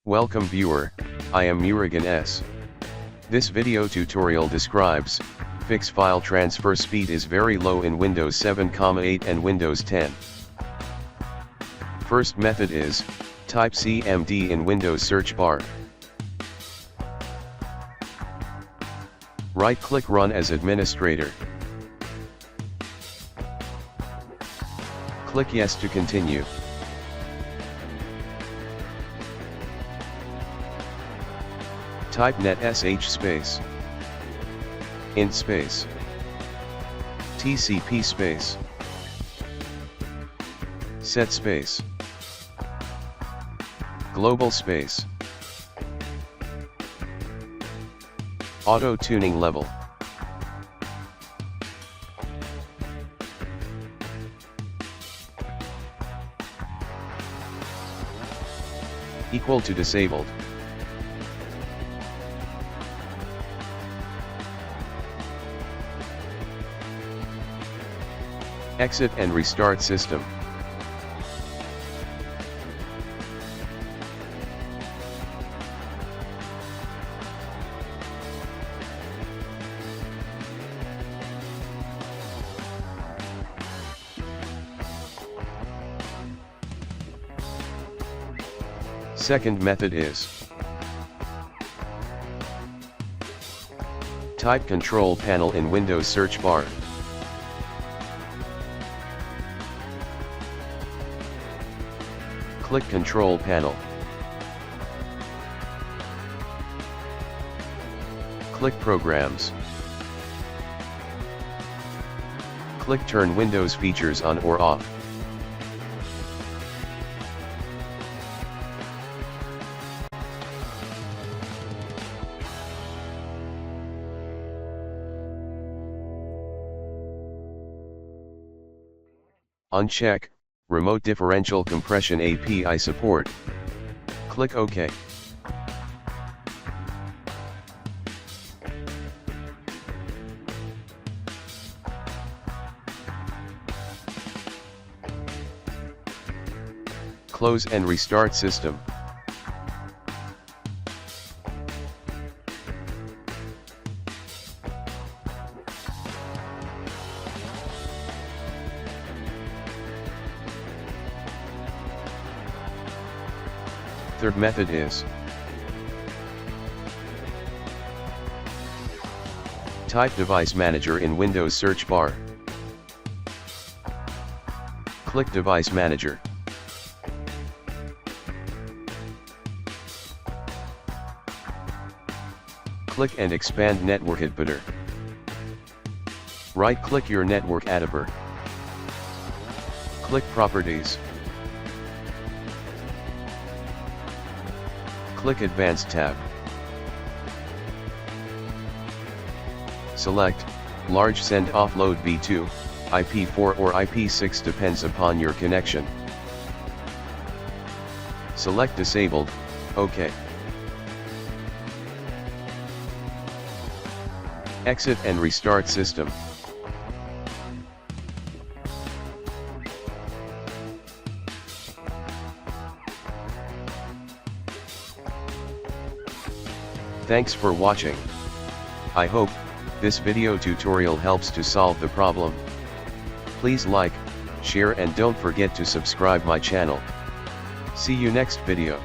Welcome viewer, I am Murugan S. This video tutorial describes, fix file transfer speed is very low in Windows 7,8 and Windows 10. First method is, type CMD in Windows search bar. Right-click Run as administrator. Click Yes to continue. Type netsh space int space tcp space set space global space auto tuning level equal to disabled. Exit and restart system. Second method is, type Control Panel in Windows search bar. Click Control Panel. Click Programs. Click Turn Windows features on or off. Uncheck Remote Differential Compression API support. Click OK. Close and restart system. Third method is, type Device Manager in Windows search bar. Click Device Manager. Click and expand Network Adapter. Right-click your network adapter. Click Properties. Click Advanced tab. Select Large Send Offload v2, IP4 or IP6 depends upon your connection. Select Disabled, OK. Exit and restart system. Thanks for watching. I hope this video tutorial helps to solve the problem. Please like, share and don't forget to subscribe my channel. See you next video.